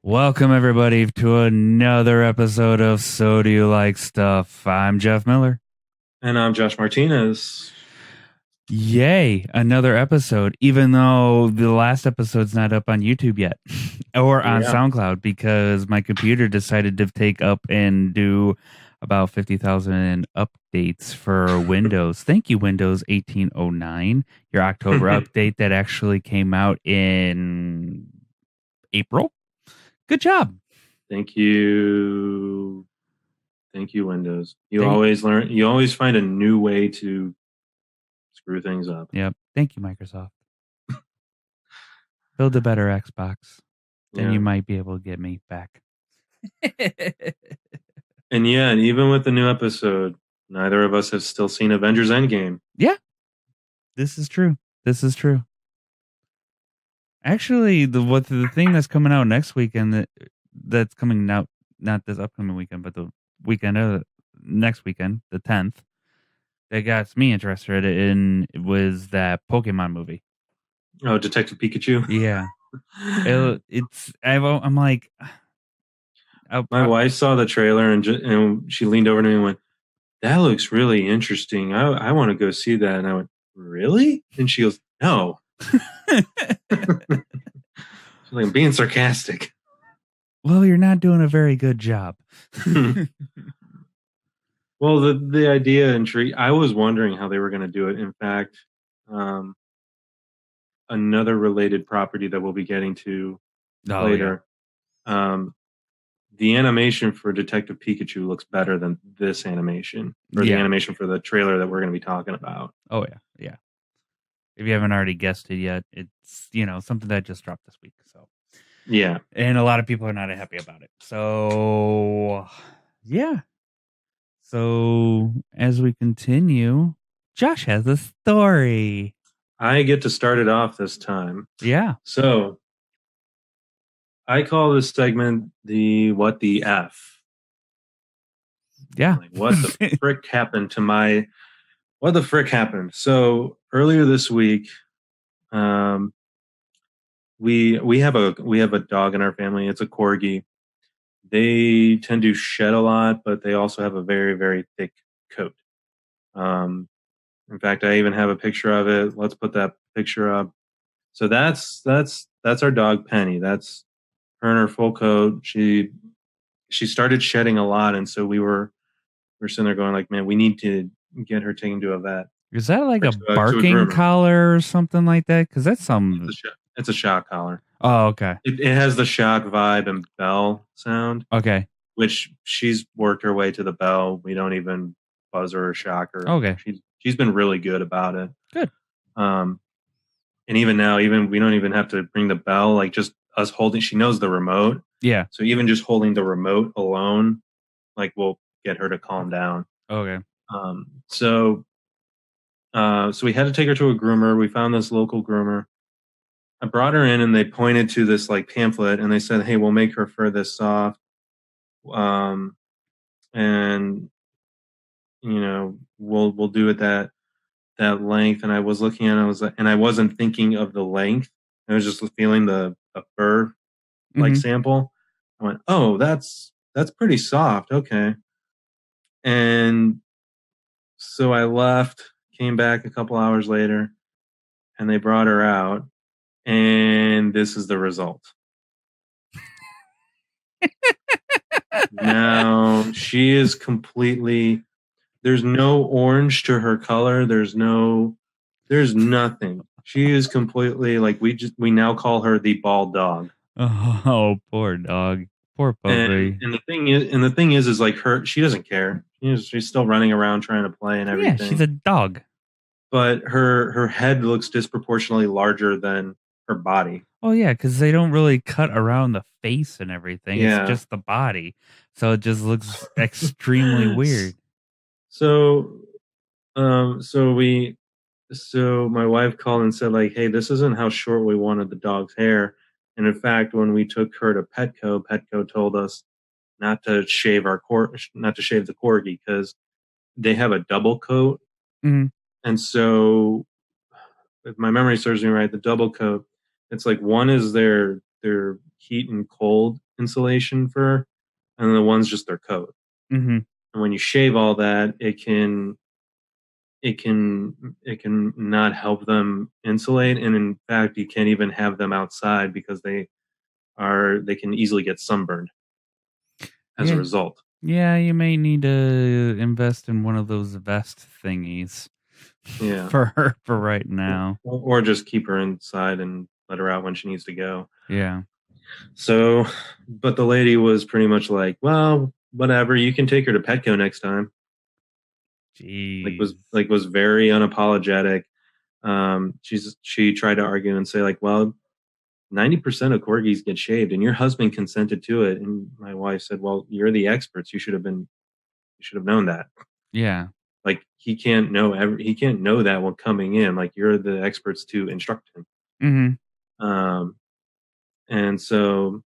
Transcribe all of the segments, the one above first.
Welcome, everybody, to another episode of So Do You Like Stuff? I'm Jeff Miller. And I'm Josh Martinez. Yay, another episode, even though the last episode's not up on YouTube yet or on SoundCloud because my computer decided to take up and do about 50,000 updates for Windows. Thank you, Windows 1809, your October update that actually came out in April. Good job. Thank you. Thank you, Windows. You always find a new way to screw things up. Yep. Thank you, Microsoft. Build a better Xbox. Then you might be able to get me back. And even with the new episode, neither of us have still seen Avengers Endgame. Yeah. This is true. Actually, the thing that's coming out next weekend that's coming out, not this upcoming weekend, but the weekend of next weekend, the 10th, that got me interested in was that Pokemon movie. Oh, Detective Pikachu? Yeah. I'm like... My wife saw the trailer and she leaned over to me and went, "That looks really interesting. I want to go see that." And I went, "Really?" And she goes, "No." She's like, "I'm being sarcastic." Well, you're not doing a very good job. Well, the idea intrigued. I was wondering how they were going to do it. In fact, another related property that we'll be getting to later. Yeah. The animation for Detective Pikachu looks better than this animation, or the animation for the trailer that we're going to be talking about. Oh, yeah. If you haven't already guessed it yet, it's, something that just dropped this week. So, yeah. And a lot of people are not happy about it. So, yeah. So, as we continue, Josh has a story. I get to start it off this time. Yeah. So, I call this segment the What the F. Yeah. Like, what the frick happened to my... What the frick happened? So, earlier this week, we have a dog in our family. It's a corgi. They tend to shed a lot, but they also have a very, very thick coat. In fact, I even have a picture of it. Let's put that picture up. So that's our dog Penny. That's her in her full coat. She started shedding a lot, and so we're sitting there going like, man, we need to get her taken to a vet. Is that like a barking collar or something like that? Because that's some... It's a shock collar. Oh, okay. It has the shock vibe and bell sound. Okay. Which she's worked her way to the bell. We don't even buzz her or shock her. Okay. She's been really good about it. Good. And even now, we don't even have to ring the bell. Like just us holding, she knows the remote. Yeah. So even just holding the remote alone, like will get her to calm down. Okay. So we had to take her to a groomer. We found this local groomer. I brought her in and they pointed to this like pamphlet and they said, "Hey, we'll make her fur this soft. And we'll do it that length." And I was looking at it, and I wasn't thinking of the length. I was just feeling the fur like sample. I went, "Oh, that's pretty soft." Okay. And so I left, came back a couple hours later, and they brought her out, and this is the result. Now she is completely... There's no orange to her color. There's nothing. She is completely like, we now call her the bald dog. Oh, poor dog. Poor puppy. And the thing is like she doesn't care. She's still running around trying to play and everything. Yeah, she's a dog. But her head looks disproportionately larger than her body. Oh yeah, because they don't really cut around the face and everything. Yeah. It's just the body. So it just looks extremely weird. So my wife called and said like, "Hey, this isn't how short we wanted the dog's hair." And in fact, when we took her to Petco told us not to shave the corgi because they have a double coat. Mm-hmm. And so, if my memory serves me right, the double coat, it's like one is their heat and cold, insulation fur, and the one's just their coat. Mm-hmm. And when you shave all that, it can not help them insulate, and in fact, you can't even have them outside because they can easily get sunburned as a Yeah. result. Yeah, you may need to invest in one of those vest thingies Yeah. for her for right now. Or just keep her inside and let her out when she needs to go. Yeah. So, but the lady was pretty much like, well, whatever, you can take her to Petco next time. Jeez. Was very unapologetic. She tried to argue and say like, well, 90% of corgis get shaved and your husband consented to it. And my wife said, well, you're the experts. You should have known that. Yeah. Like he can't know that when coming in. Like you're the experts to instruct him. Mm-hmm. And so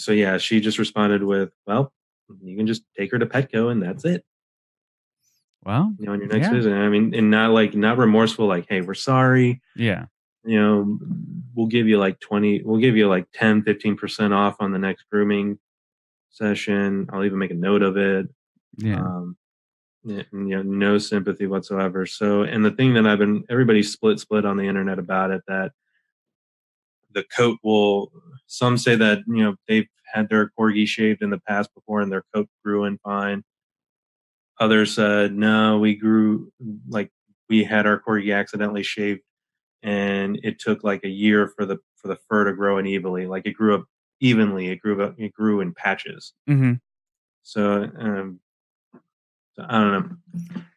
yeah, she just responded with, well, you can just take her to Petco and that's it. Well, On your next visit. I mean, and not remorseful, like, hey, we're sorry. Yeah. We'll give you like 10, 15% off on the next grooming session. I'll even make a note of it. Yeah. No sympathy whatsoever. So, and the thing that everybody's split on the internet about it, that the coat some say that, they've had their corgi shaved in the past before and their coat grew in fine. Others said, no, we had our corgi accidentally shaved and it took like a year for the fur to grow unevenly. Like it grew up evenly. It grew in patches. Mm-hmm. So, I don't know.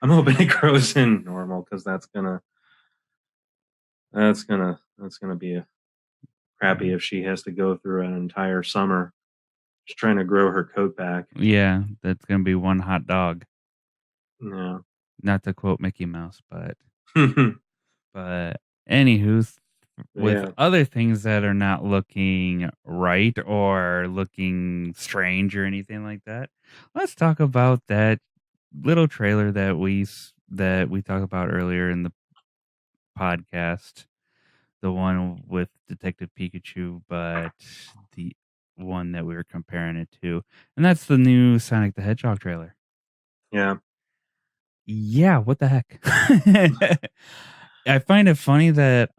I'm hoping it grows in normal because that's gonna be a crappy if she has to go through an entire summer just trying to grow her coat back. Yeah, that's gonna be one hot dog. Yeah. Not to quote Mickey Mouse, but anywho, with other things that are not looking right or looking strange or anything like that, let's talk about that little trailer that we talked about earlier in the podcast, the one with Detective Pikachu, but the one that we were comparing it to, and that's the new Sonic the Hedgehog trailer. Yeah. Yeah, what the heck? I find it funny that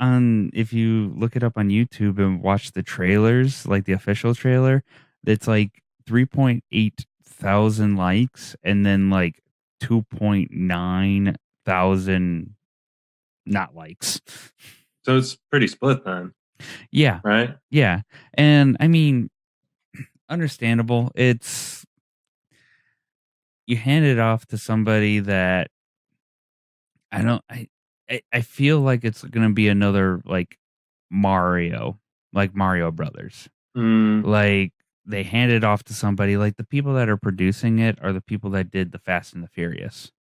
if you look it up on YouTube and watch the trailers, like the official trailer, it's like 3.8 thousand likes and then like 2.9 thousand not likes. So it's pretty split then. Yeah. Right? Yeah. And I mean, understandable. It's you hand it off to somebody that I feel like it's gonna be another like Mario Brothers. Like they hand it off to somebody, like the people that are producing it are the people that did the Fast and the Furious.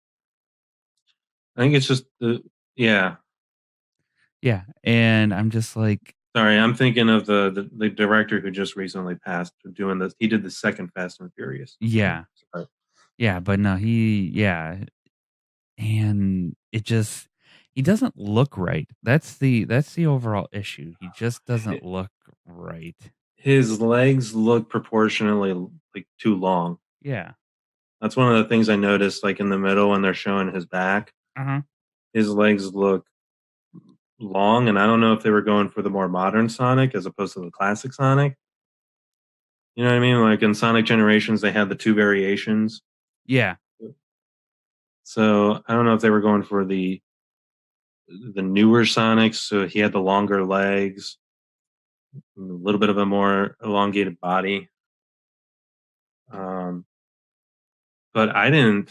I think it's just yeah. Yeah, and I'm just like, sorry, I'm thinking of the director who just recently passed doing this. He did the second Fast and Furious. Yeah. Sorry. Yeah, but no, and he doesn't look right. That's the overall issue. He just doesn't look right. His legs look proportionally like too long. Yeah. That's one of the things I noticed, like in the middle when they're showing his back. Uh-huh. His legs look long, and I don't know if they were going for the more modern Sonic as opposed to the classic Sonic. You know what I mean? Like in Sonic Generations, they had the two variations. Yeah. So I don't know if they were going for the newer Sonics, so he had the longer legs, a little bit of a more elongated body. But I didn't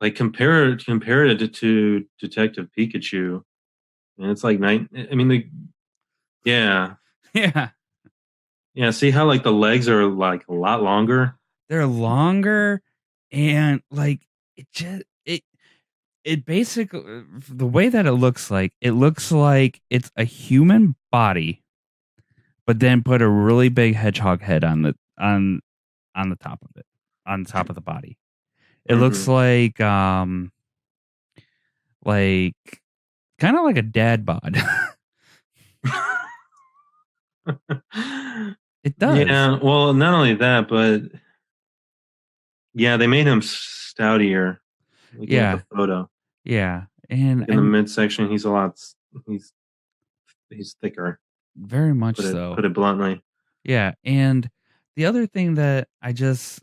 like compare it to Detective Pikachu, and it's like yeah. See how like the legs are like a lot longer. They're longer, and like it basically, the way that it looks like it's a human body, but then put a really big hedgehog head on the top of it, on top of the body. It looks like kind of like a dad bod. It does. Yeah, well, not only that, but yeah, they made him stoutier. Looking at the Yeah. photo, Yeah. And like in the midsection, he's a lot. He's he's thicker. very much Put so. it bluntly. Yeah. And the other thing that I just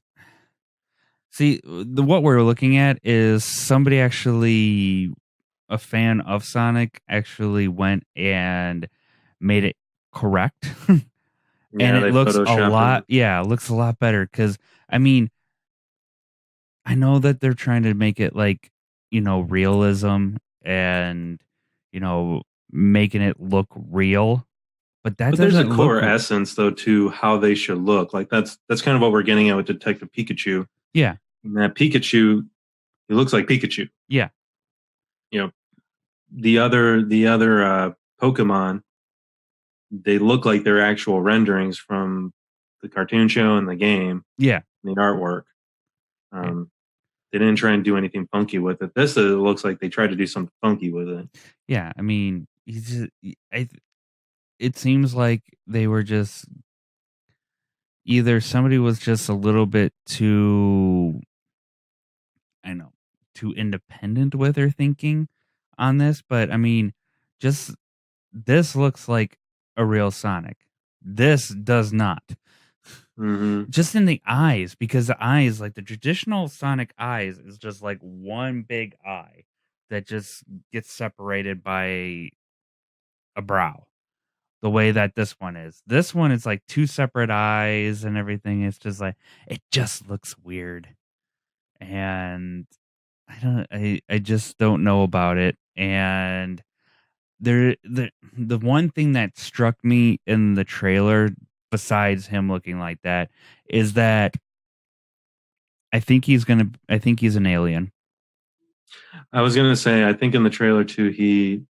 see, what we're looking at is somebody actually, a fan of Sonic, actually went and made it correct. And Yeah, it they looks a photoshopped lot, him. yeah, it looks a lot better. Cause I mean, I know that they're trying to make it like, realism and, you know, making it look real, but that But there's a doesn't look, core essence though to how they should look. Like that's kind of what we're getting at with Detective Pikachu. yeah, And that Pikachu, he looks like Pikachu. yeah, You know, the other Pokemon, they look like they're actual renderings from the cartoon show and the game, yeah, and the artwork. yeah, Um, they didn't try and do anything funky with it. This looks like they tried to do something funky with it. yeah. I mean, he's just, it seems like they were just either somebody was just a little bit too, I know, too independent with their thinking on this, but I mean, just this looks like a real Sonic. This does not. Hmm. Just in the eyes, because the eyes, like the traditional Sonic eyes, is just like one big eye that just gets separated by a brow. The way that this one is. This one is like two separate eyes and everything. It's just like it just looks weird. And I just don't know about it. And the one thing that struck me in the trailer, besides him looking like that, is that I think he's an alien. I was gonna say, I think in the trailer too, he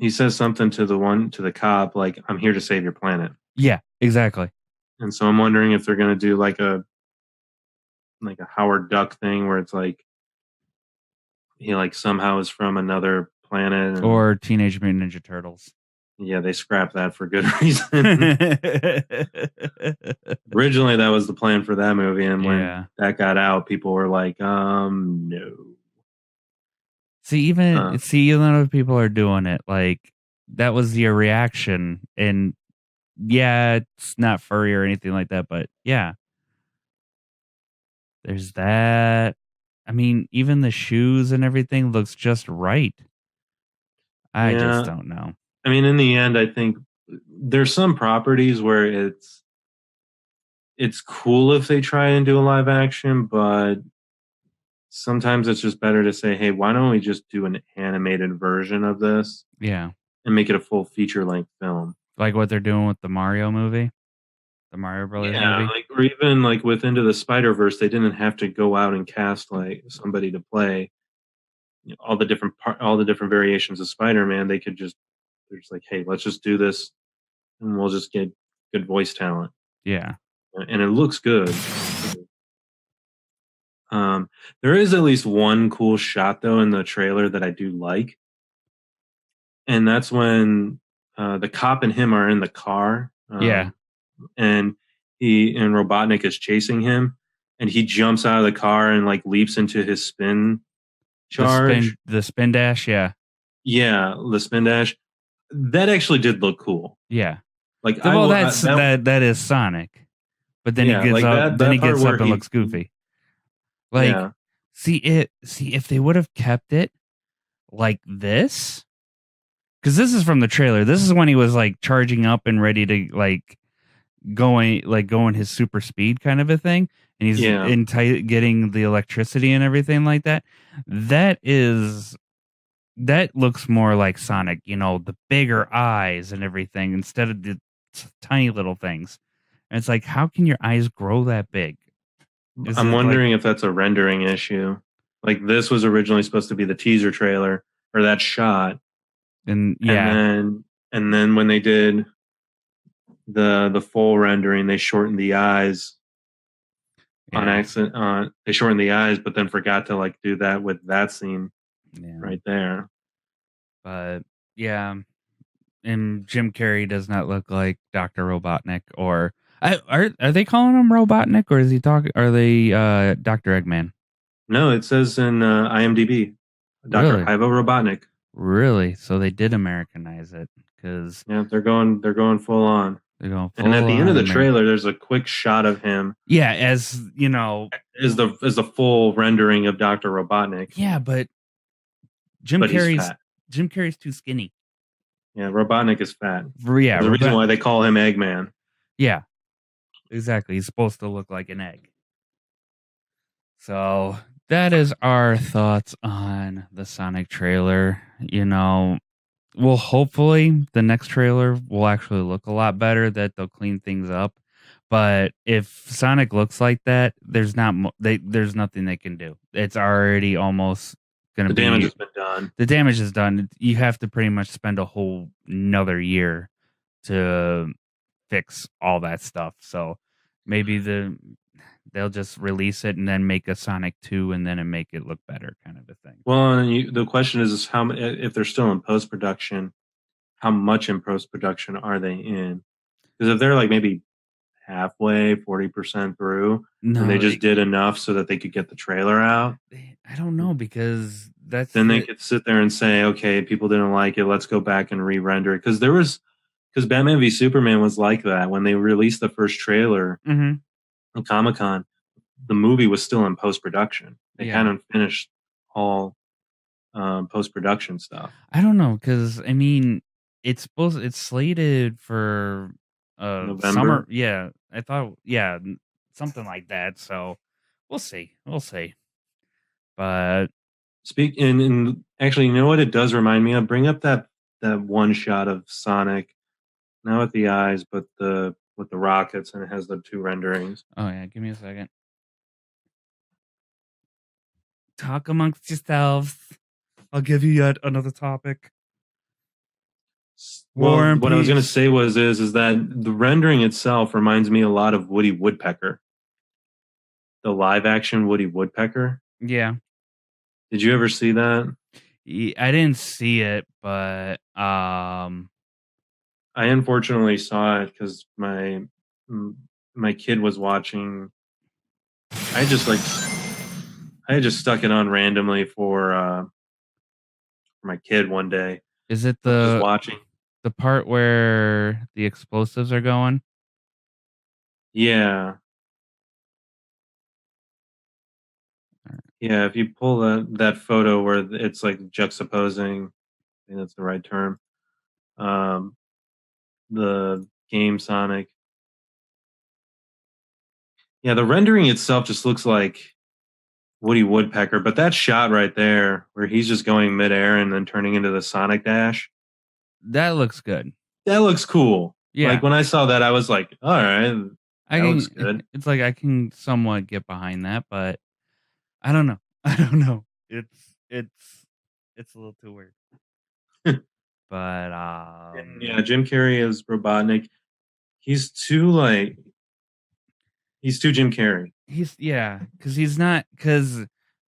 says something to the cop like, "I'm here to save your planet." Yeah, exactly. And so I'm wondering if they're gonna do like a Howard Duck thing where it's like he like somehow is from another planet, and Or Teenage Mutant Ninja Turtles. yeah, they scrapped that for good reason. Originally, that was the plan for that movie, and when Yeah. that got out, people were like, no. Uh, See, a lot of people are doing it. Like that was your reaction, and yeah, it's not furry or anything like that, but yeah, there's that. I mean, even the shoes and everything looks just right. I just yeah, don't know. I mean, in the end, I think there's some properties where it's cool if they try and do a live action, but sometimes it's just better to say, hey, why don't we just do an animated version of this Yeah, and make it a full feature length film? like what they're doing with the Mario movie, the Mario Brothers Yeah, movie. like or even like with Into the Spider Verse, they didn't have to go out and cast like somebody to play all the different variations of Spider Man. They're just like, hey, let's just do this, and we'll just get good voice talent, Yeah, and it looks good. Um, there is at least one cool shot though in the trailer that I do like, and that's when the cop and him are in the car, yeah. and Robotnik is chasing him, and he jumps out of the car and like leaps into his spin charge. The spin dash. Yeah, Yeah, the spin dash. That actually did look cool. yeah. Like I Well, will that that is Sonic, but then he yeah, gets like up. Then he that part gets where up and looks goofy. Like, yeah. see if they would have kept it like this, because this is from the trailer. This is when he was like charging up and ready to going his super speed kind of a thing, and he's Yeah. in tight getting the electricity and everything like that. That looks more like Sonic, the bigger eyes and everything instead of the tiny little things. And it's like, how can your eyes grow that big? Is I'm it like, wondering if that's a rendering issue. Like this was originally supposed to be the teaser trailer or that shot, and and yeah, then when they did the full rendering, they shortened the eyes on yeah, accident. They shortened the eyes, but then forgot to like do that with that scene yeah. right there. But yeah, and Jim Carrey does not look like Dr. Robotnik or are they calling him Robotnik or is he talking are they Dr. Eggman? No, it says in IMDb, Dr. Really? Ivo Robotnik. Really? So they did Americanize it cuz Yeah, they're going full on. they're going And at full the end of on the American. trailer, there's a quick shot of him Yeah, as you know, as the full rendering of Dr. Robotnik, yeah, but Jim but he's Carrey's fat. Jim Carrey's too skinny. Yeah, Robotnik is fat. Yeah, There's a reason why they call him Eggman. yeah, exactly. He's supposed to look like an egg. So that is our thoughts on the Sonic trailer. Well, hopefully the next trailer will actually look a lot better. That they'll clean things up. But if Sonic looks like that, there's nothing they can do. It's already almost going to The damage be has been done. the damage is done. You have to pretty much spend a whole another year to fix all that stuff. So maybe they'll just release it and then make a Sonic 2 and then make it look better kind of a thing. Well, and the question is how if they're still in post production, how much in post production are they in? Because if they're like maybe halfway, 40% through, and they No, just did enough so that they could get the trailer out, I don't know because then they could sit there and say, okay, people didn't like it. Let's go back and re-render it. Because Batman v Superman was like that when they released the first trailer Mhm. at Comic-Con. The movie was still in post production. They Yeah. hadn't finished all post production stuff. I don't know because I mean it's slated for November. summer. Yeah, I thought something like that. So we'll see. We'll see. But And actually, you know what it does remind me of? Bring up that one shot of Sonic, not with the eyes, but with the rockets, and it has the two renderings. oh yeah, give me a second. Talk amongst yourselves. I'll give you yet another topic. War Well, and what I was going to peace. say is that the rendering itself reminds me a lot of Woody Woodpecker, the live action Woody Woodpecker. Yeah. Did you ever see that? I didn't see it, but I unfortunately saw it because my kid was watching. I just I just stuck it on randomly for my kid one day. is it I was just watching. the part where the explosives are going? Yeah, yeah. If you pull that photo where it's like juxtaposing, I think that's the right term. Um, the game Sonic. Yeah, the rendering itself just looks like Woody Woodpecker, but that shot right there where he's just going midair and then turning into the Sonic Dash, That looks good. that looks cool. Yeah. Like when I saw that, I was like, all right, that looks good. It's like I can somewhat get behind that, but I don't know. I don't know. It's a little too weird. But Yeah, Jim Carrey as Robotnik. He's too he's too Jim Carrey. because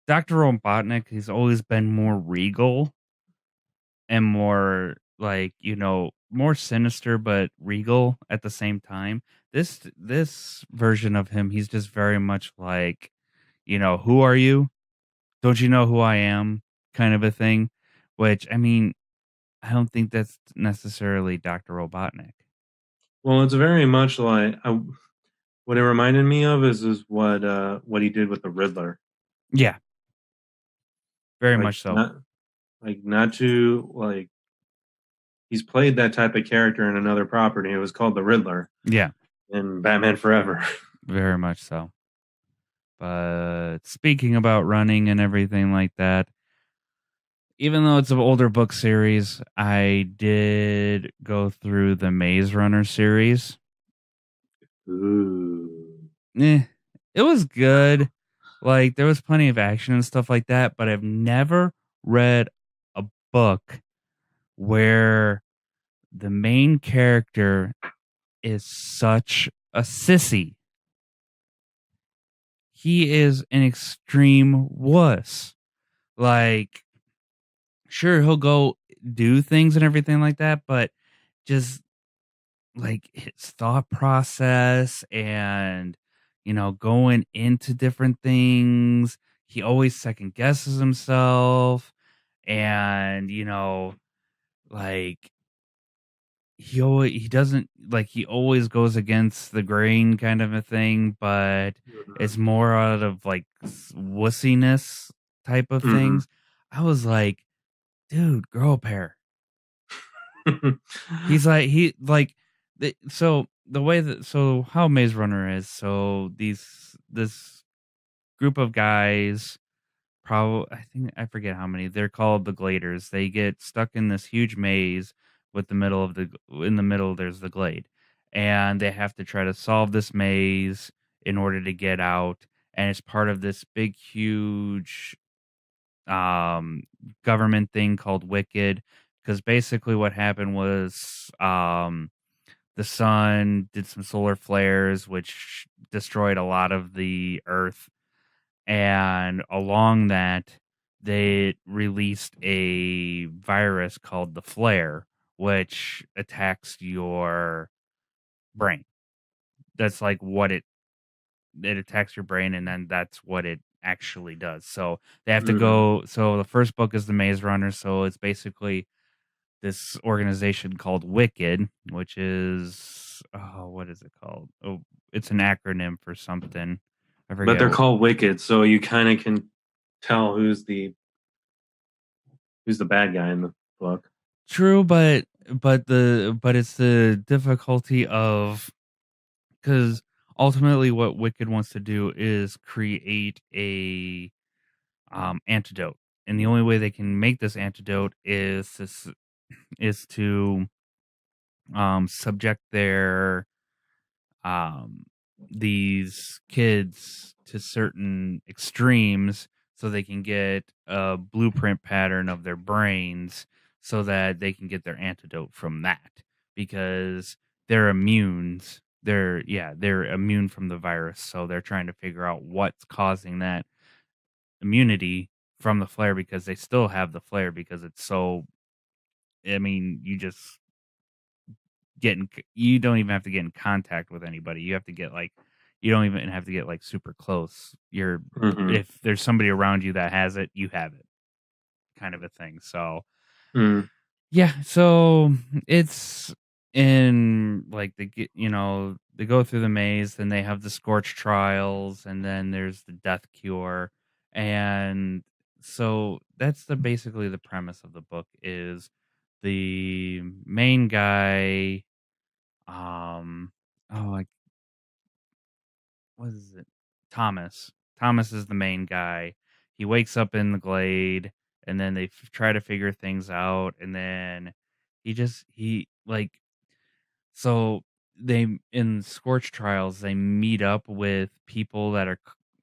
Dr. Robotnik, he's always been more regal and more like, more sinister but regal at the same time. This version of him, he's just very much like, who are you? Don't you know who I am? Kind of a thing. Which I mean, I don't think that's necessarily Dr. Robotnik. Well, it's very much like what it reminded me of is what he did with the Riddler. Yeah, very Like much so. not to like he's played that type of character in another property. It was called the Riddler. Yeah, In Batman Forever. very much so. But speaking about running and everything like that, even though it's an older book series, I did go through the Maze Runner series. Ooh. It was good. Like there was plenty of action and stuff like that, but I've never read a book where the main character is such a sissy. He is an extreme wuss. Like, sure, he'll go do things and everything like that, but just like his thought process and going into different things. He always second guesses himself, and like he doesn't, like, he always goes against the grain kind of a thing, but Mhm. it's more out of like wussiness type of Mhm. things. I was like, dude, grow a pair. He's like, so the way that, so how Maze Runner is, so this group of guys, probably, I think, I forget how many, they're called the Gladers. They get stuck in this huge maze with in the middle there's the glade, and they have to try to solve this maze in order to get out. And it's part of this big huge um government thing called Wicked, because basically what happened was the sun did some solar flares which destroyed a lot of the earth, and along that they released a virus called the flare, which attacks your brain. That's like what it attacks your brain, and then that's what it actually does. So they have to Mhm. go, so the first book is the Maze Runner, so it's basically this organization called Wicked, which is, oh, what is it called? Oh, it's an acronym for something. I But forget. they're called Wicked, so you kind of can tell who's the bad guy in the book. True, but it's the difficulty of, because ultimately what Wicked wants to do is create a antidote, and the only way they can make this antidote is to subject their um, these kids to certain extremes so they can get a blueprint pattern of their brains so that they can get their antidote from that, because they're immune. They're immune from the virus, so they're trying to figure out what's causing that immunity from the flare, because they still have the flare, because it's so, I mean, you don't even have to get in contact with anybody. You don't even have to get like super close. Hmm. If there's somebody around you that has it, you have it, kind of a thing. So Mm. yeah, so it's in like they go through the maze, then they have the scorch trials, and then there's the death cure. And so that's basically the premise of the book is the main guy, um, oh, like, what is it? Thomas. Thomas is the main guy. He wakes up in the glade, and then they try to figure things out, and then he like, so they, in Scorch Trials, they meet up with people that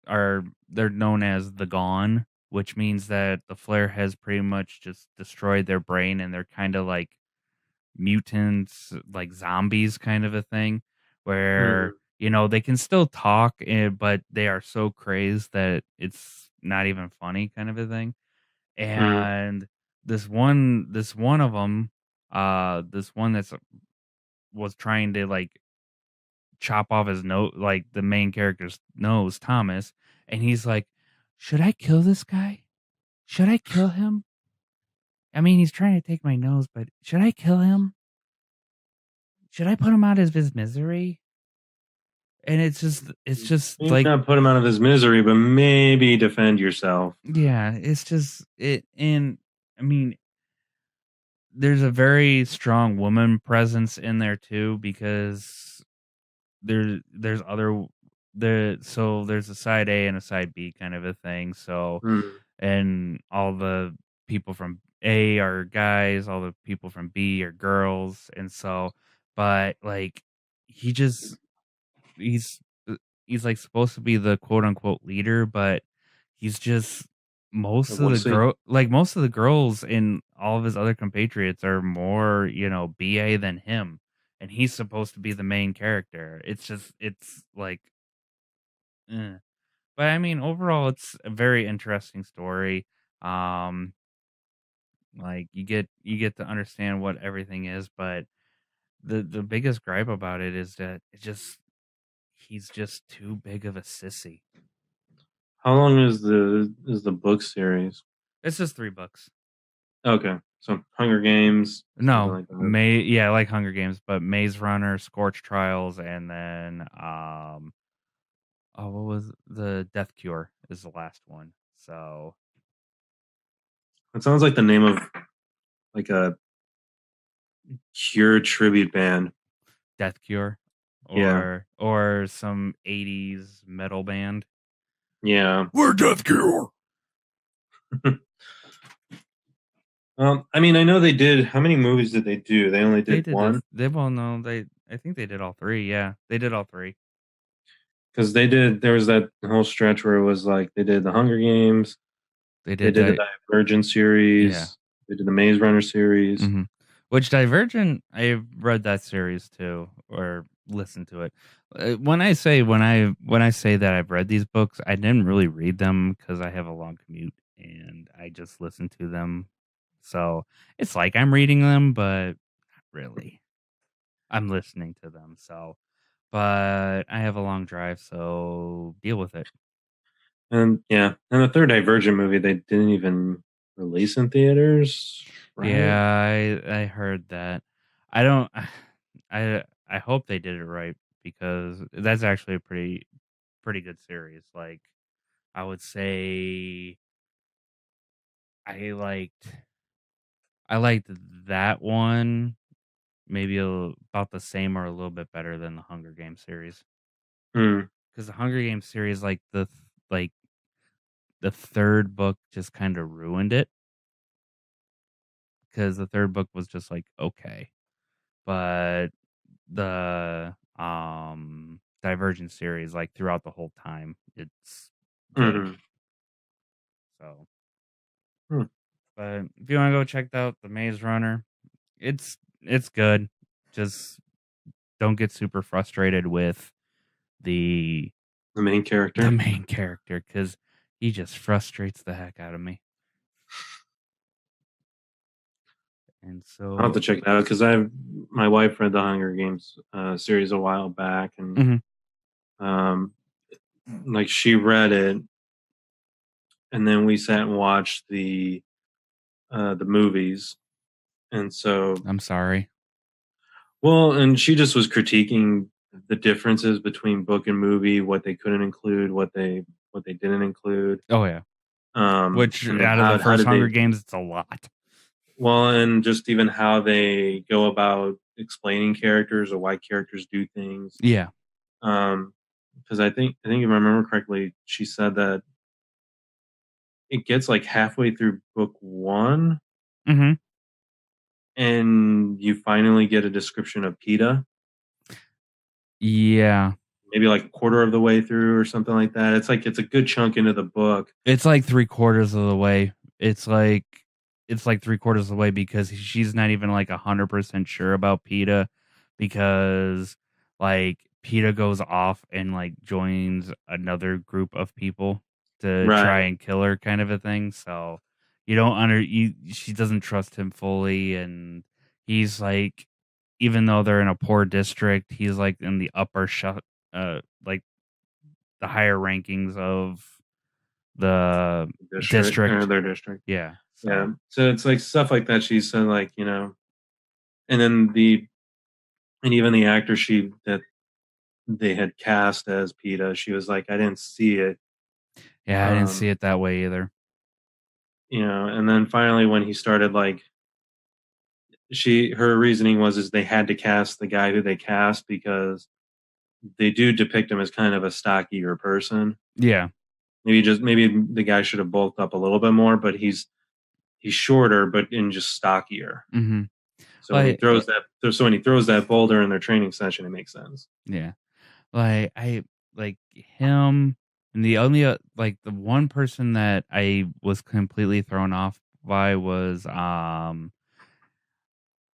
are they're known as the Gone, which means that the flare has pretty much just destroyed their brain, and they're kind of like mutants, like zombies kind of a thing, where Mm. they can still talk, but they are so crazed that it's not even funny, kind of a thing. Mm. And this one of them, this one that's was trying to like chop off his nose, like the main character's nose, Thomas, and he's like, should I kill this guy? Should I kill him? I mean, he's trying to take my nose, but should I kill him? Should I put him out of his misery? And it's just Maybe like, not put him out of his misery, but maybe defend yourself. yeah, it's just it. And I mean, there's a very strong woman presence in there too, because there's other so there's a side A and a side B kind of a thing. So, Mm. and all the people from A are guys, all the people from B are girls, and so, but like, he just he's uh, he's like supposed to be the quote unquote leader, but he's just, We'll see. most of the girls in all of his other compatriots are more, BA than him, and he's supposed to be the main character. It's like, eh. But I mean, overall, it's a very interesting story. Um, like, you get to understand what everything is, but the biggest gripe about it is that he's just too big of a sissy. How long is the book series? It's just 3 books. Okay, so Hunger Games, something No, like that. yeah, like Hunger Games, but Maze Runner, Scorch Trials, and then what was the Death Cure is the last one. So It sounds like the name of like a Cure tribute band. Death Cure, Yeah, or some 80s metal band. yeah. We're Death Cure. I mean, I know they did. How many movies did they do? They only They did did one this. They well no, they I think they did all 3. Yeah, they did all 3. because they did. There was that whole stretch where it was like they did the Hunger Games, They they did did the that. Divergent Yeah. series, they did the Maze Runner series. Mm-hmm. Which Divergent, I've read that series too, or listened to it. When I say that I've read these books, I didn't really read them because I have a long commute and I just listen to them. So it's like I'm reading them, but not really. I'm listening to them. So, but I have a long drive, so deal with it. And yeah, and the third Divergent movie they didn't even release in theaters, right? Yeah, I heard that. I don't. I hope they did it right because that's actually a pretty good series. Like I would say I liked I liked that one maybe about the same or a little bit better than the Hunger Games series Hmm. because the Hunger Games series like the third book just kind of ruined it because the third book was just like okay, but the Divergent series like throughout the whole time it's good. Hmm. So Hmm. but if you want to go check out the Maze Runner, it's good. Just don't get super frustrated with the The main the character. main character because he just frustrates the heck out of me. And I'll have to so check it out because I my wife read the Hunger Games series a while back, and mhm, um, like she read it, and then we sat and watched the movies, and so I'm sorry. well, and she just was critiquing the differences between book and movie, what they couldn't include, what they didn't include, Oh yeah. Which and then out of the how first did Hunger they Games, it's a lot. well, and just even how they go about explaining characters or why characters do things. Yeah. Um, because I think if I remember correctly, she said that it gets like halfway through book one, Hmm. and you finally get a description of PETA, Yeah. maybe like a quarter of the way through or something like that. It's like it's a good chunk into the book. It's like 3/4 of the way. It's like 3/4 of the way because she's not even like 100% sure about PETA because like PETA goes off and like joins another group of people to try Right. and kill her kind of a thing. So you don't under you she doesn't trust him fully and he's like even though they're in a poor district, he's like in the like the higher rankings of the District or district. their district. Yeah. Yeah. So So it's like stuff like that. She said like, and then and even the actor that they had cast as PETA, she was like, I didn't see it. yeah, I didn't see Um, it that way either. and then finally when he started like her reasoning was is they had to cast the guy who they cast because they do depict him as kind of a stockier person. Yeah. Maybe the guy should have bulked up a little bit more, but he's shorter but in just stockier. Mm-hmm. So when he Like, throws that boulder in their training session, it makes sense. yeah. Like I like him and the only like the one person that I was completely thrown off by was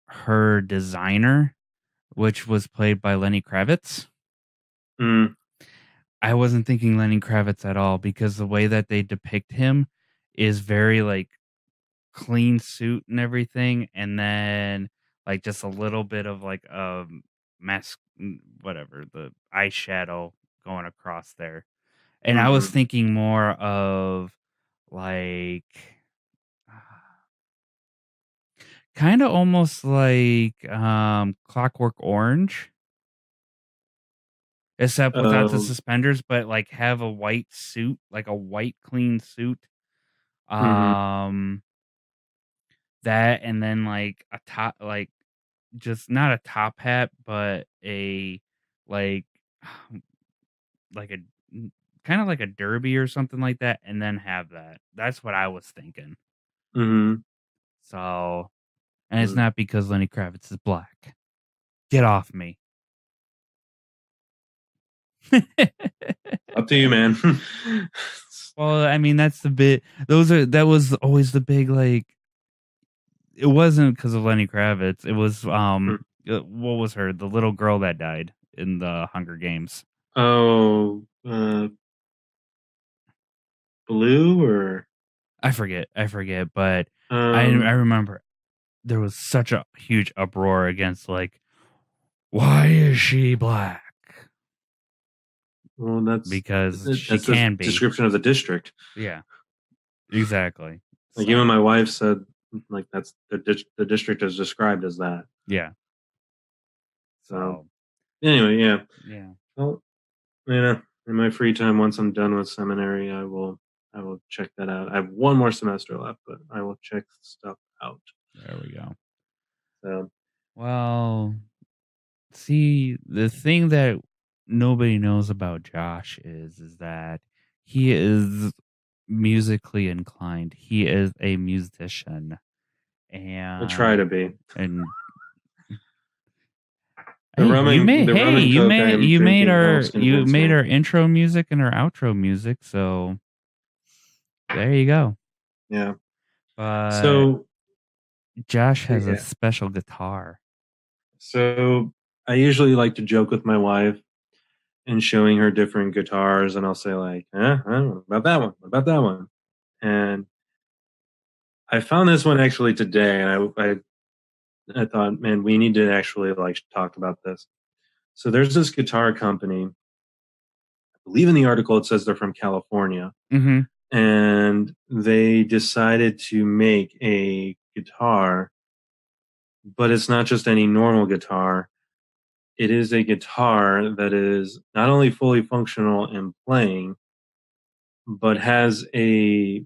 her designer, which was played by Lenny Kravitz. Mm, I wasn't thinking Lenny Kravitz at all because the way that they depict him is very like clean suit and everything, and then like just a little bit of like mask, whatever, the eyeshadow going across there. And I was Mm-hmm. thinking more of like kind of almost like Clockwork Orange, except without the Um, suspenders, but like have a white suit, like a white clean suit. mm-hmm. Um that, and then like a top, like just not a top hat, but a like like a kind of like a derby or something like that, and then have that. That's what I was thinking. Mm-hmm. So, and it's Mm. not because Lenny Kravitz is black. Get off me. Up to you, man. Well, I mean, that's the bit. That was always the big, like, it wasn't because of Lenny Kravitz. It was what was her, the little girl that died in the Hunger Games. Oh, Blue or I forget, but I um. remember there was such a huge uproar against, like, why is she black? Well, Because she that's the can be. description of the district. Yeah, exactly. Like even So my wife said, like that's the district is described as that. yeah. So So anyway, yeah. yeah. Well, yeah. In my free time, once I'm done with seminary, I will check that out. I have one more semester left, but I will check stuff out. There we go. So Well, see, the thing that nobody knows about Josh is that he is musically inclined. He is a musician, I try and to be. and The rum and coke I am drinking helps you convince made me. our intro music and our outro music, so there you go. Yeah. But So Josh has a yeah. special guitar. So I usually like to joke with my wife and showing her different guitars, and I'll say like, what about that one? What about that one? And I found this one actually today, and I thought, man, we need to actually like talk about this. So there's this guitar company. I believe in the article it says they're from California, Mm-hmm. and they decided to make a guitar, but it's not just any normal guitar. It is a guitar that is not only fully functional in playing, but has it,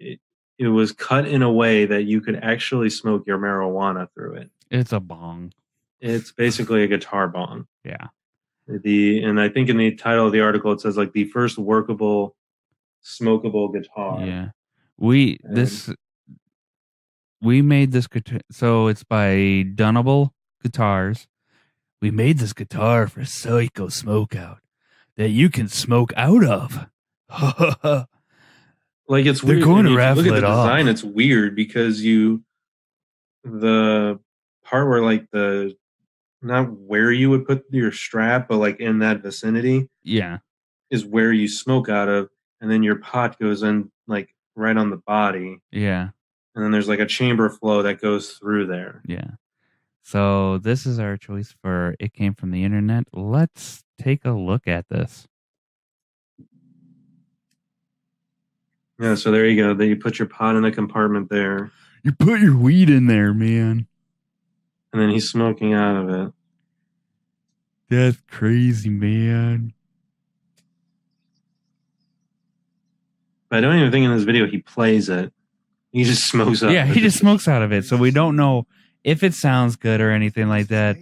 it was cut in a way that you could actually smoke your marijuana through it. It's a bong. It's basically a guitar bong. Yeah. And I think in the title of the article it says like the first workable smokable guitar. Yeah. We And this we made this guitar, so it's by Dunnable Guitars. We made this guitar for Psycho Smokeout that you can smoke out of. like it's They're weird. I going to mean, if you look raffle at the it design, off. it's weird because the part where like the not where you would put your strap, but like in that vicinity Yeah. is where you smoke out of, and then your pot goes in like right on the body, Yeah. and then there's like a chamber flow that goes through there. Yeah. So this is our choice for It Came From the Internet. Let's take a look at this. Yeah, so there you go. Then you put your pot in the compartment there, You put your weed in there, man. and then he's smoking out of it. That's crazy, man. But I don't even think in this video he plays it. He just smokes out Yeah, of he it. just smokes out of it. So we don't know if it sounds good or anything like that.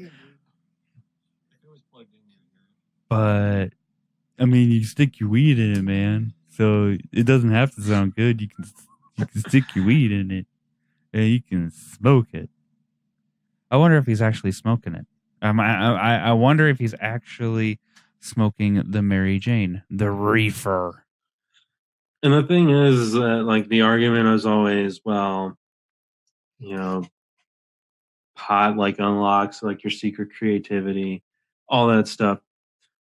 But I mean, you stick your weed in it, man. So it doesn't have to sound good. You can stick your weed in it and you can smoke it. I wonder if he's actually smoking it. I wonder if he's actually smoking the Mary Jane, the reefer. And the thing is that like the argument is always, well, you know, pot like unlocks like your secret creativity, all that stuff.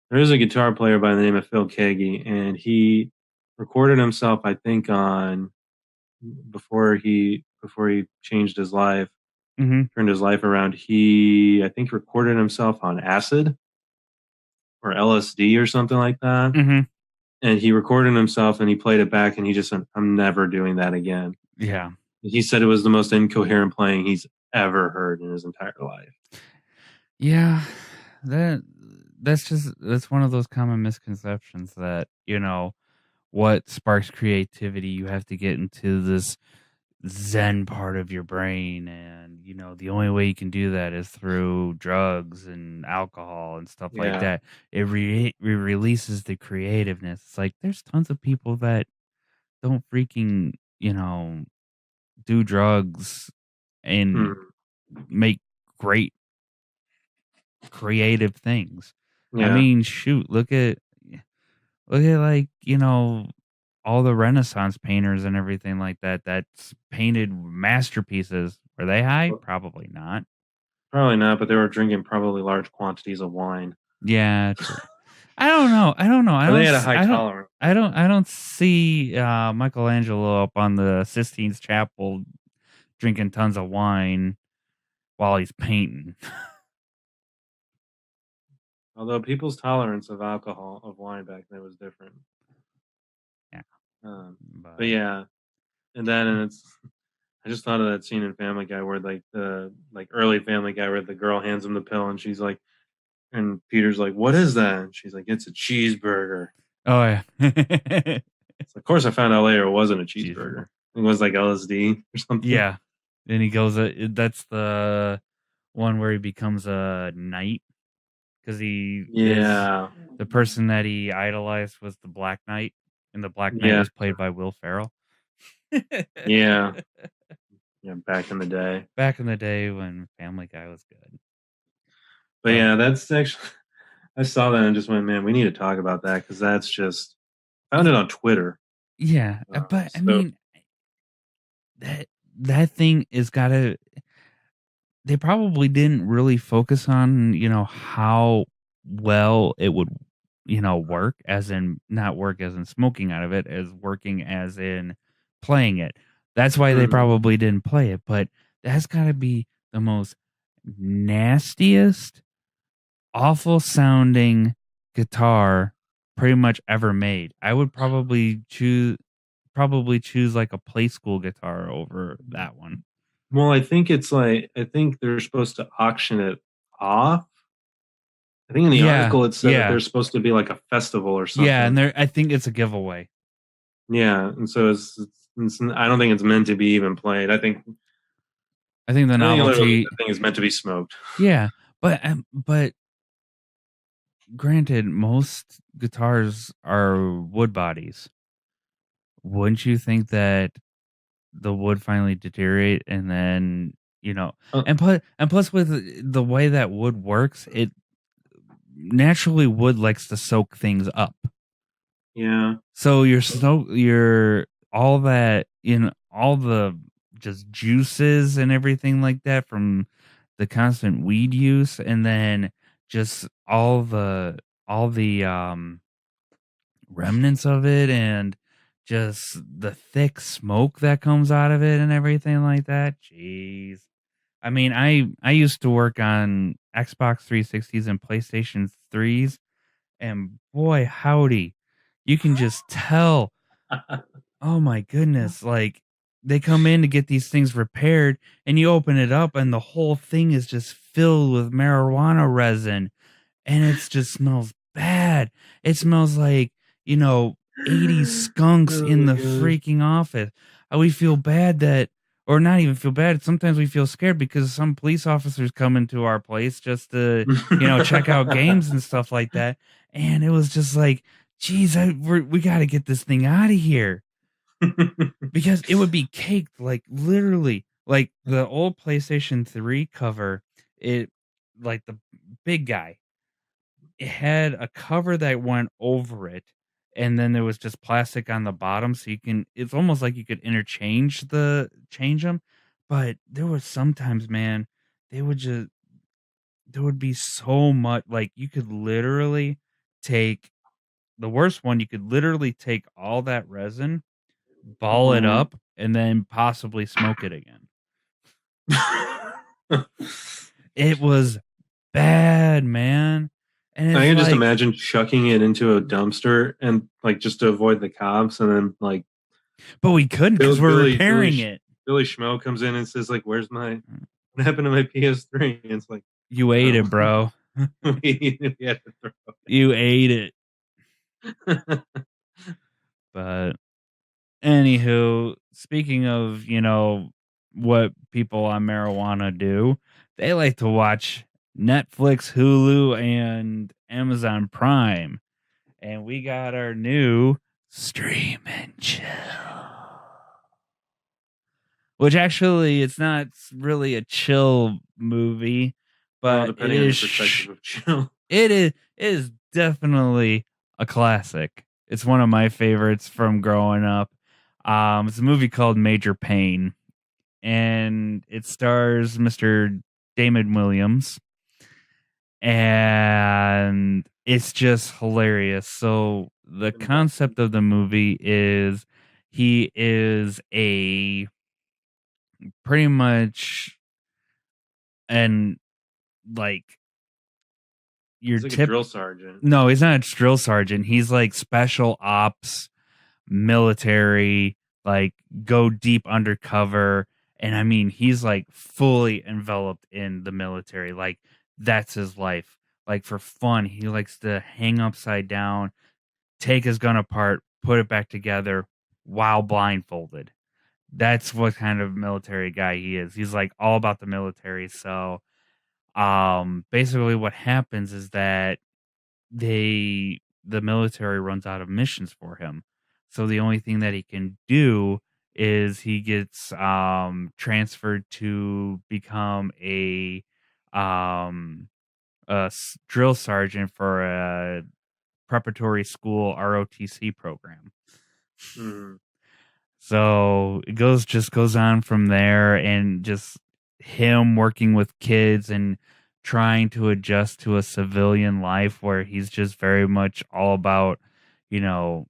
There is a guitar player by the name of Phil Kagi, and he recorded himself, I think, on before he changed his life. Mm-hmm. turned his life around. He, I think, recorded himself on acid or LSD or something like that. Mm-hmm. And he recorded himself and he played it back and he just said, I'm never doing that again. Yeah. He said it was the most incoherent playing he's ever heard in his entire life. Yeah. That's one of those common misconceptions that, what sparks creativity, you have to get into this zen part of your brain, and the only way you can do that is through drugs and alcohol and stuff like Yeah. that. Releases the creativeness. It's like there's tons of people that don't freaking do drugs and Mm. make great creative things. I Yeah. mean, shoot, look at like, all the Renaissance painters and everything like that that's painted masterpieces. Were they high? Probably not. Probably not, but they were drinking probably large quantities of wine. Yeah, true. I don't know. I don't know. But they had a high I don't tolerance. I don't see Michelangelo up on the Sistine Chapel drinking tons of wine while he's painting. Although people's tolerance of wine back then was different. Yeah. But yeah, and it's. I just thought of that scene in Family Guy where like the early Family Guy where the girl hands him the pill and she's like, and Peter's like, "What is that?" And she's like, "It's a cheeseburger." Oh yeah. Of course, I found out later it wasn't a Cheeseburger. cheeseburger. It was like LSD or something. Yeah. Then he goes. That's the one where he becomes a knight because Yeah. the person that he idolized was the Black Knight, and the Black Knight Yeah. was played by Will Ferrell. Yeah. Yeah. Back in the day. Back in the day when Family Guy was good. But yeah, that's actually. I saw that and just went, man, we need to talk about that because that's just. Found it on Twitter. Yeah, but I So mean that thing is gotta. They probably didn't really focus on how well it would work, as in not work as in smoking out of it, as working as in playing it. That's why they mhm. probably didn't play it, but that's got to be the most nastiest, awful sounding guitar pretty much ever made. I would probably choose like a play school guitar over that one. Well, I think it's like I think they're supposed to auction it off. I think in the Yeah, article it said that yeah, there's supposed to be like a festival or yeah, and something. I think it's a giveaway. Yeah, and so I don't think it's meant to be even played. I think the I think literally novelty, the thing is meant to be smoked. yeah, but granted, most guitars are wood bodies. Wouldn't you think that the wood finally deteriorate, and then Uh, and plus with the way that wood works, it naturally wood likes to soak things up. yeah. So your all that all the just juices and everything like that from the constant weed use, and then just all the remnants of it, and just the thick smoke that comes out of it and everything like that. Jeez. I mean, I used to work on Xbox 360s and PlayStation 3s, and boy howdy, you can just tell. Oh my goodness, like they come in to get these things repaired, and you open it up and the whole thing is just filled with marijuana resin, and it just smells bad. It smells like, 80s skunks Oh in my the god. freaking office. We feel bad that, or not even feel bad. Sometimes we feel scared because some police officers come into our place just to, check out games and stuff like that. And it was just like, geez, we got to get this thing out of here, because it would be caked, like literally, like the old PlayStation 3 cover. It, like the big guy, it had a cover that went over it, and then there was just plastic on the bottom, so it's almost like you could change them. But there was sometimes, man, they would just there would be so much, like you could literally take the worst one, you could literally take all that resin, ball it Mhm. up, and then possibly smoke it again. It was bad, man. And I it's can just like, imagine chucking it into a dumpster and like just to avoid the cops, and then like but we couldn't because we're repairing it. Billy Schmo comes in and says like, "Where's my what happened to my PS3?" And it's like, You ate it, bro. we had to throw You ate it. it. But anywho, speaking of, what people on marijuana do, they like to watch Netflix, Hulu, and Amazon Prime. And we got our new Stream and Chill. Which actually, it's not really a chill movie, Well, but depending on your perspective of chill. it is definitely a classic. It's one of my favorites from growing up. It's a movie called Major Payne, and it stars Mr. Damon Williams, and it's just hilarious. So the concept of the movie is he is a pretty much and like your He's like a tip. drill sergeant. No, he's not a drill sergeant. He's like special ops, military, like go deep undercover. And I mean, he's like fully enveloped in the military. Like that's his life. Like for fun, he likes to hang upside down, take his gun apart, put it back together while blindfolded. That's what kind of military guy he is. He's like all about the military. So basically what happens is that the military runs out of missions for him. So the only thing that he can do is he gets transferred to become um drill sergeant for a preparatory school ROTC program. Mm. So it goes on from there, and just him working with kids and trying to adjust to a civilian life where he's just very much all about, you know,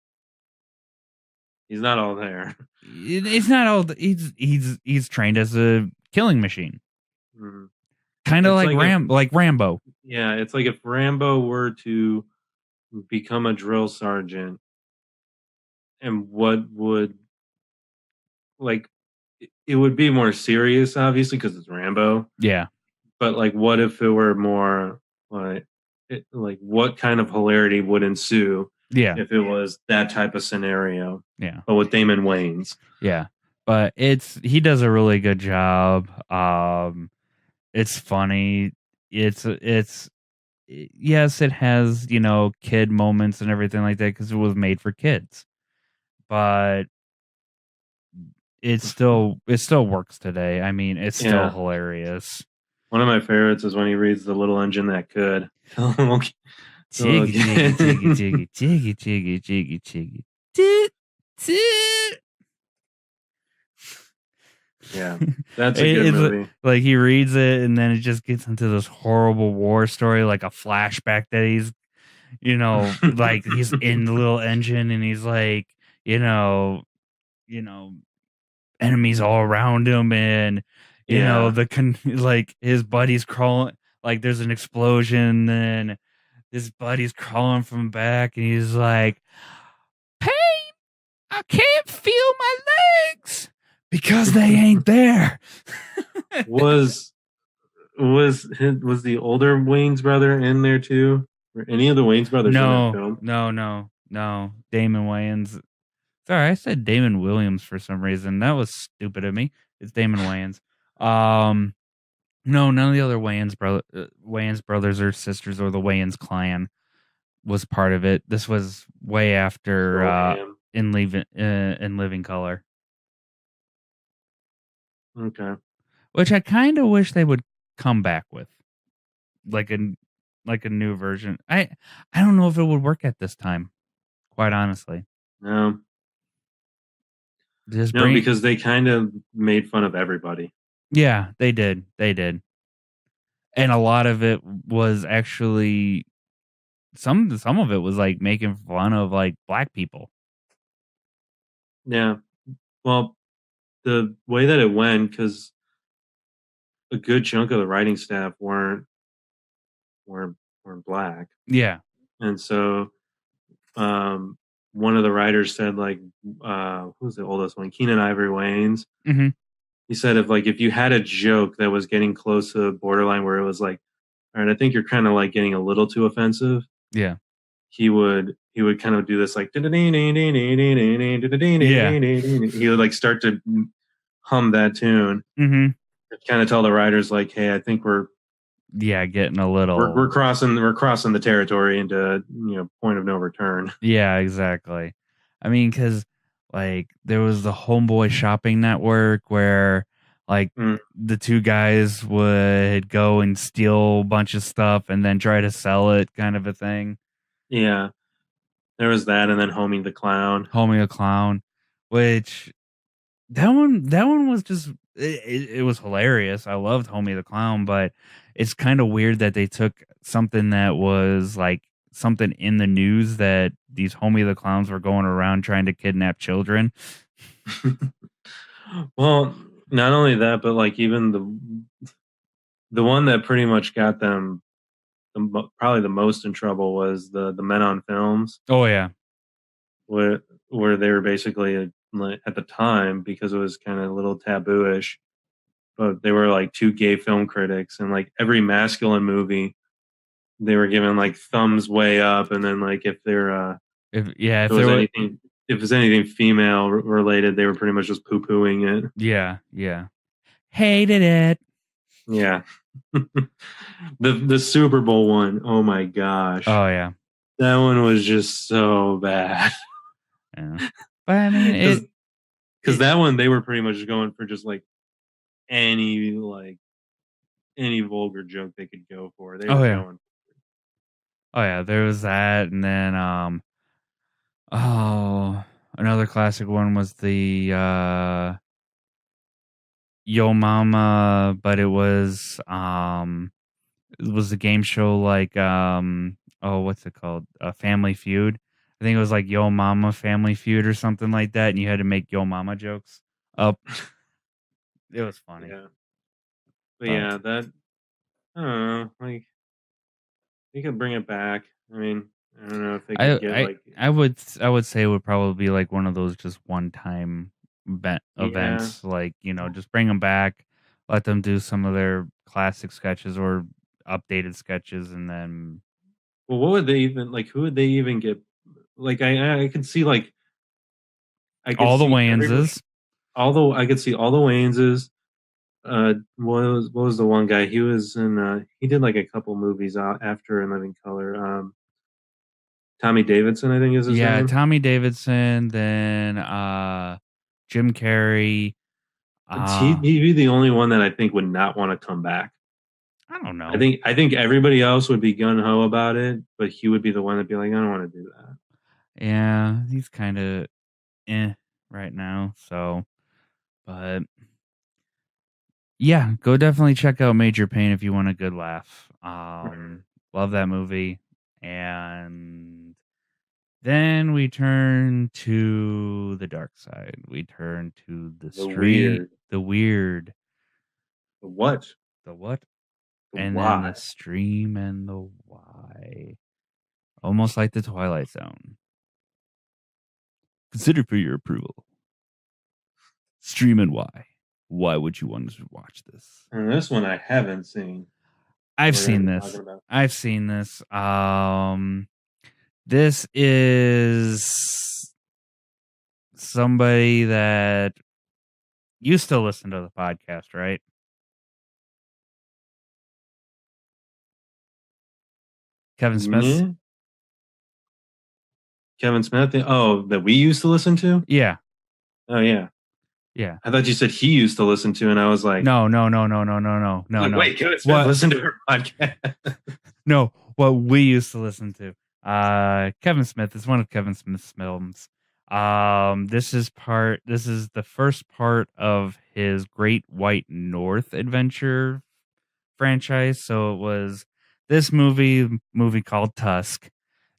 He's not all there. it's not all he's trained as a killing machine. Mm. Kind of It's like like if Rambo. yeah, it's like if Rambo were to become a drill sergeant, and what would like it would be more serious, obviously, because it's Rambo. Yeah. But like, what if it were more like, like what kind of hilarity would ensue Yeah. if it was that type of scenario? Yeah. But with Damon Wayans, Yeah. But he does a really good job. It's funny. It's yes, it has, kid moments and everything like that because it was made for kids. But it still works today. I mean, it's still yeah. hilarious. One of my favorites is when he reads "The Little Engine That Could." Jiggy jiggy jiggy jiggy jiggy jiggy jiggy jiggy. Toot, toot. Yeah, that's a good movie. Like he reads it and then it just gets into this horrible war story, like a flashback that he's, like he's in the little engine and he's like, you know, you know, enemies all around him, and Yeah. like his buddy's crawling, like there's an explosion and his buddy's crawling from back and he's like, "Pain, I can't feel my legs because they ain't there." was was the older Wayne's brother in there too? Were any of the Wayne's brothers in that No, film? no. Damon Wayans. Sorry, I said Damon Williams for some reason. That was stupid of me. It's Damon Wayans. No, none of the other Wayans brothers or sisters or the Wayans clan was part of it. This was way after So ham. in Living Color, Okay. which I kind of wish they would come back with, like a new version. I don't know if it would work at this time, quite honestly. No. Just No, bring, because they kind of made fun of everybody. yeah, they did, and a lot of it was actually some of it was like making fun of like black people. Yeah. Well, the way that it went, because a good chunk of the writing staff weren't black, Yeah. and so um, one of the writers said like, who's the oldest one? Keenan Ivory Wayans. Mm-hmm. He said if you had a joke that was getting close to borderline where it was like, all right, I think you're kind of like getting a little too offensive. Yeah. He would kind of do this like he Yeah. would like start to hum that tune. Mm-hmm. Kind of tell the writers like, hey, I think Yeah, getting a little. we're crossing the territory into point of no return. Yeah, exactly. I mean, because like there was the Homeboy Shopping Network where like Mm, the two guys would go and steal a bunch of stuff and then try to sell it, kind of a thing. yeah, there was that, and then Homie the Clown. Homie a Clown, which that one was just it was hilarious. I loved Homie the Clown, but it's kind of weird that they took something that was like something in the news that these Homie the Clowns were going around trying to kidnap children. Well, not only that, but like even the one that pretty much got them probably the most in trouble was the Men on Films, Oh yeah. where they were basically like, at the time, because it was kind of a little tabooish, but they were like two gay film critics, and like every masculine movie they were given like thumbs way up, and then like if If there was there was anything if it was anything female related, they were pretty much just poo pooing it. yeah. Hated it. Yeah. The Super Bowl one, oh my gosh. Oh yeah. That one was just so bad. Yeah. But I mean Because that one they were pretty much going for just any like any vulgar joke they could go for. They oh were yeah. going. Oh yeah, there was that and then oh another classic one was the Yo Mama, but it was a game show like oh what's it called? Family Feud. I think it was like Yo Mama Family Feud or something like that, and you had to make Yo Mama jokes up. It was funny. Yeah. But But yeah, that I don't know. Like they could bring it back. I mean, I don't know if they I could get I like I would say it would probably be like one of those just one time yeah. events, like just bring them back, let them do some of their classic sketches or updated sketches, and then Well, what would they even like? Who would they even get? Like I could see like I could all the see everybody. Wayneses. Although I could see all the Wayneses. What was the one guy? He was in. He did like a couple movies after In Living Color. Tommy Davidson, I think is his Yeah, name. Tommy Davidson, then Jim Carrey. He'd be the only one that I think would not want to come back. I don't I know. think I think everybody else would be gun ho about it, but he would be the one that'd be like, I don't want to do that. Yeah, he's kind of right now. So, but yeah, go definitely check out Major Pain if you want a good laugh. Love that movie. And then we turn to the dark side. We turn to The weird, the weird, the what, the what, the and then why. the stream and the why. Almost like the Twilight Zone. Consider for your approval. Stream and why. Why would you want to watch this? And this one I haven't seen. I've We're gonna seen be this. talking about. I've seen this. This is somebody that you still listen to the podcast, right? Kevin Smith. Yeah. Kevin Smith. Oh, that we used to listen to. Yeah. Oh yeah. Yeah. I thought you said he used to listen to, and I was like, No. like, wait, Kevin Smith listened to her podcast. No, what we used to listen to. Kevin Smith is one of Kevin Smith's films. This is the first part of his Great White North adventure franchise. So it was this movie called Tusk.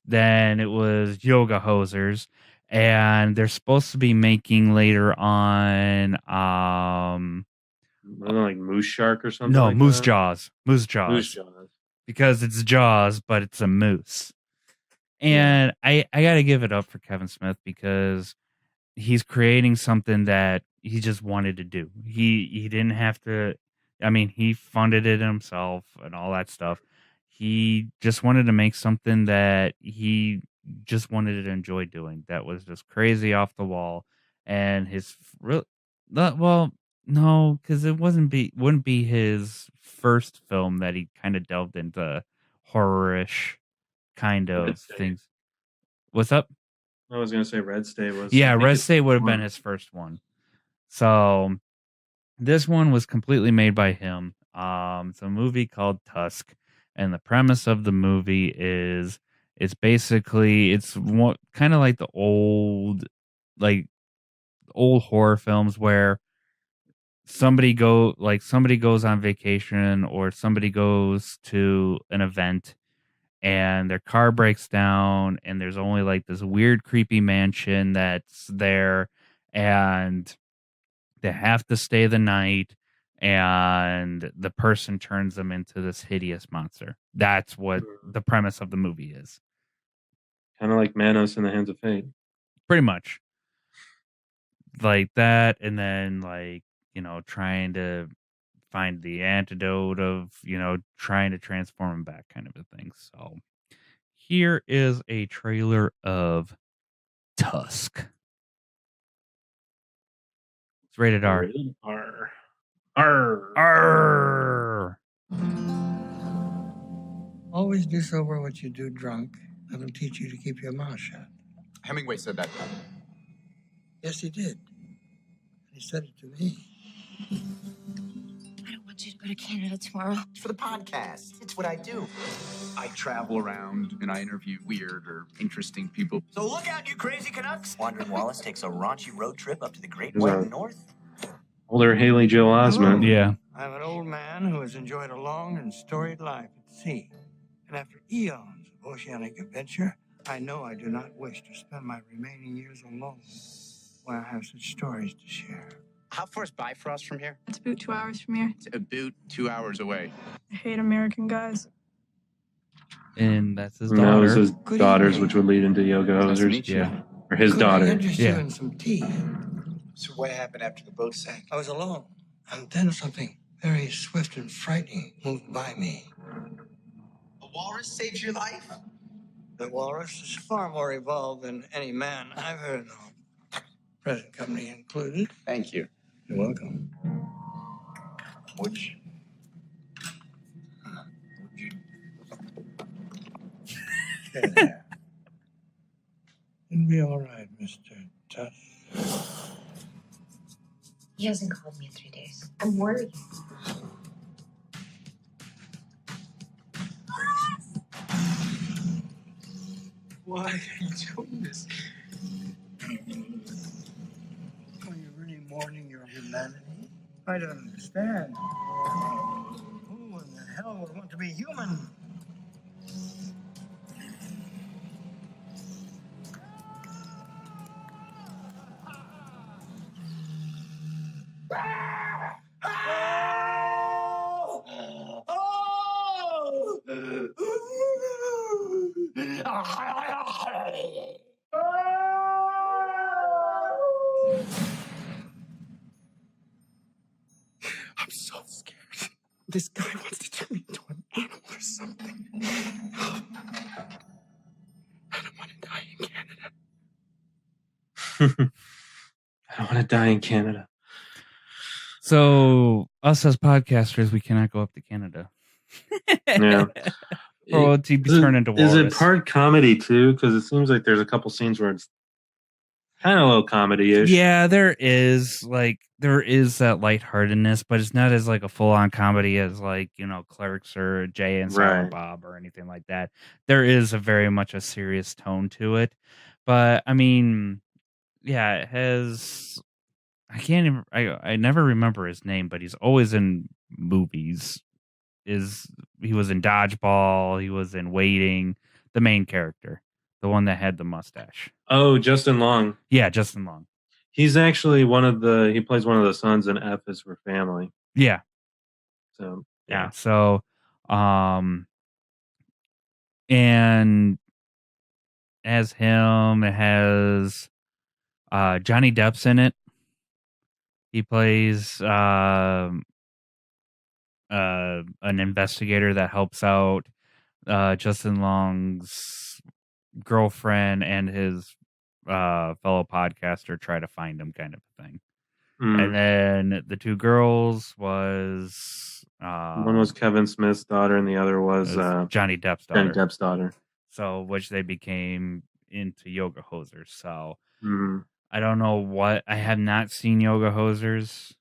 Then it was Yoga Hosers, and they're supposed to be making later on like Moose Shark or something. No, like Moose that? Jaws. Moose Jaws. Moose Jaws. Because it's Jaws, but it's a moose. And I got to give it up for Kevin Smith because he's creating something that he just wanted to do. He didn't have to. I mean, he funded it himself and all that stuff. He just wanted to make something that he just wanted to enjoy doing. That was just crazy off the wall. And his real, well, no, because it wouldn't be his first film that he kind of delved into horror-ish kind of things. What's up? I was going to say Red State was. Yeah, Red State would have been his first one. So this one was completely made by him. It's a movie called Tusk, and the premise of the movie is it's basically kind of like the old horror films where somebody goes on vacation or somebody goes to an event and their car breaks down and there's only like this weird creepy mansion that's there and they have to stay the night and the person turns them into this hideous monster. That's what the premise of the movie is. Kind of like Manos in the Hands of Fate. Pretty much. Like that, and then trying to find the antidote of, trying to transform him back kind of a thing. So here is a trailer of Tusk. It's rated R. Rated R. R. Always do sober what you do drunk. That'll teach you to keep your mouth shut. Hemingway said that. Yes, he did. He said it to me. I don't want you to go to Canada tomorrow. It's for the podcast. It's what I do. I travel around and I interview weird or interesting people. So look out, you crazy Canucks! Wandering Wallace takes a raunchy road trip up to the Great White North. Older Haley Joel Osment. Yeah. I'm an old man who has enjoyed a long and storied life at sea. And after eons of oceanic adventure, I know I do not wish to spend my remaining years alone when I have such stories to share. How far is Bifrost from here? It's about 2 hours from here. It's about 2 hours away. I hate American guys. And that's his And daughter. that was his daughters, which would lead into Yoga Hosers. Yeah. Or his daughter. I interest you in some tea? So what happened after the boat sank? I was alone. And then something very swift and frightening moved by me. A walrus saved your life? The walrus is far more evolved than any man I've heard of. Present company included. Thank you. You're welcome. Which? Okay, there. It'll be all right, Mr. Tusk. He hasn't called me in 3 days. I'm worried. Why are you doing this? Are you really mourning your humanity? I don't understand. Who in the hell would want to be human? I'm so scared. This guy wants to turn me into an animal or something. I don't want to die in Canada. I don't want to die in Canada. So us as podcasters, we cannot go up to Canada. Yeah. Or to be turned into walrus. Is it part comedy too? Because it seems like there's a couple scenes where it's kind of a little comedy-ish. Yeah, there is that lightheartedness, but it's not as like a full-on comedy as Clerks or Jay and Silent Bob or anything like that. There is a very much a serious tone to it, but I mean, yeah, it has. I never remember his name, but he's always in movies. He was in Dodgeball, he was in Waiting, the main character, the one that had the mustache. Oh, Justin Long. Yeah, Justin Long. He's actually he plays one of the sons in F is for Family. Yeah. So Yeah. So, and as him, it has Johnny Depp's in it. He plays an investigator that helps out Justin Long's girlfriend and his fellow podcaster try to find him, kind of thing. And then the two girls was one was Kevin Smith's daughter, and the other was Johnny Depp's daughter. Johnny Depp's daughter. So, which they became into Yoga Hosers. So, Mm-hmm. I don't know what. I have not seen Yoga Hosers.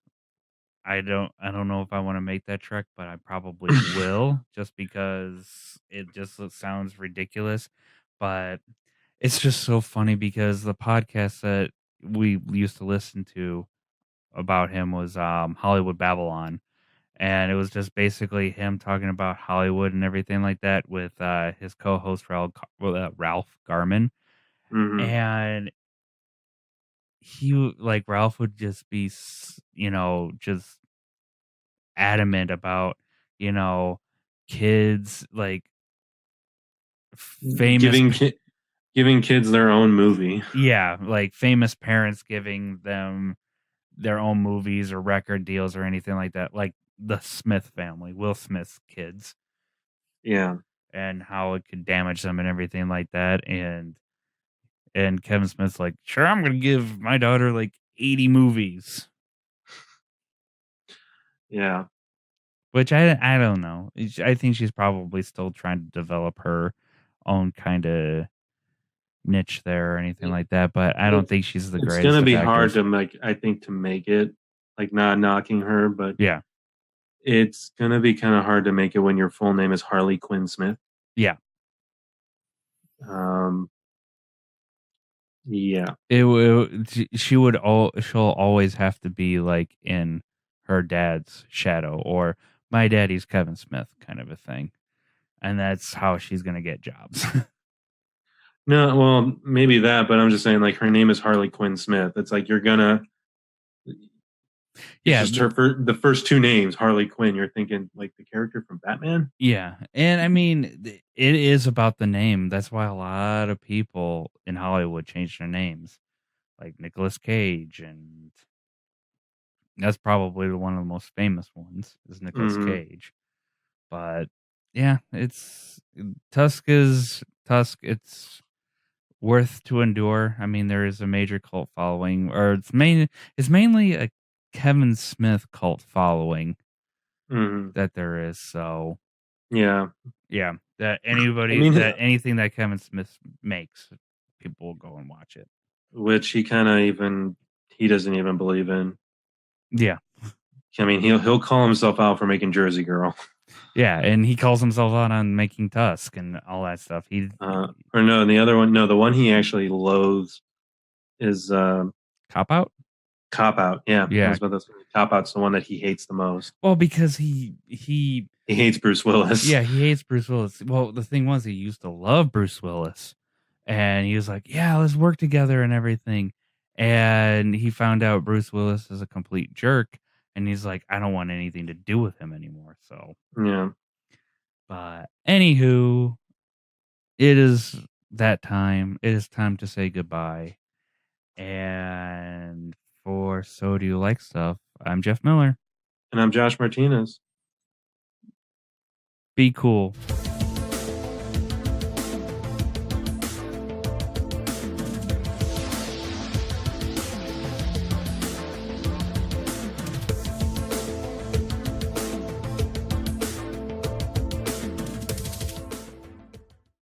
I don't know if I want to make that trek, but I probably will, just because it just sounds ridiculous. But it's just so funny because the podcast that we used to listen to about him was Hollywood Babylon, and it was just basically him talking about Hollywood and everything like that with his co-host Ralph Garman, and Ralph would just be just adamant about kids famous giving kids their own movie. Yeah, like famous parents giving them their own movies or record deals or anything like that, like the Smith family, Will Smith's kids. Yeah. And how it could damage them and everything like that. And Kevin Smith's like, sure, I'm going to give my daughter like 80 movies. Yeah. Which I don't know. I think she's probably still trying to develop her own kind of niche there or anything like that. But I don't think she's the greatest. It's going to be hard to make it, like, not knocking her, but yeah, it's going to be kind of hard to make it when your full name is Harley Quinn Smith. Yeah. Yeah. She'll always have to be like in her dad's shadow, or my daddy's Kevin Smith kind of a thing. And that's how she's going to get jobs. No, well, maybe that, but I'm just saying, like, her name is Harley Quinn Smith. It's like, you're gonna, yeah, just the first two names, Harley Quinn. You're thinking like the character from Batman. Yeah, and I mean, it is about the name. That's why a lot of people in Hollywood change their names, like Nicolas Cage, and that's probably one of the most famous ones is Nicolas Cage. But yeah, Tusk. It's worth to endure. I mean, there is a major cult following, or it's mainly a Kevin Smith cult following that there is. So yeah, that anything that Kevin Smith makes, people will go and watch it. Which he doesn't even believe in. Yeah, I mean, he'll call himself out for making Jersey Girl. Yeah, and he calls himself out on making Tusk and all that stuff. Or no, the other one, no, the one he actually loathes is Cop Out. Cop Out, yeah. Yeah. Cop Out's the one that he hates the most. Well, because he hates Bruce Willis. Yeah, he hates Bruce Willis. Well, the thing was, he used to love Bruce Willis, and he was like, "Yeah, let's work together and everything." And he found out Bruce Willis is a complete jerk, and he's like, "I don't want anything to do with him anymore." So yeah. But anywho, it is that time. It is time to say goodbye. And for So Do You Like Stuff, I'm Jeff Miller. And I'm Josh Martinez. Be cool.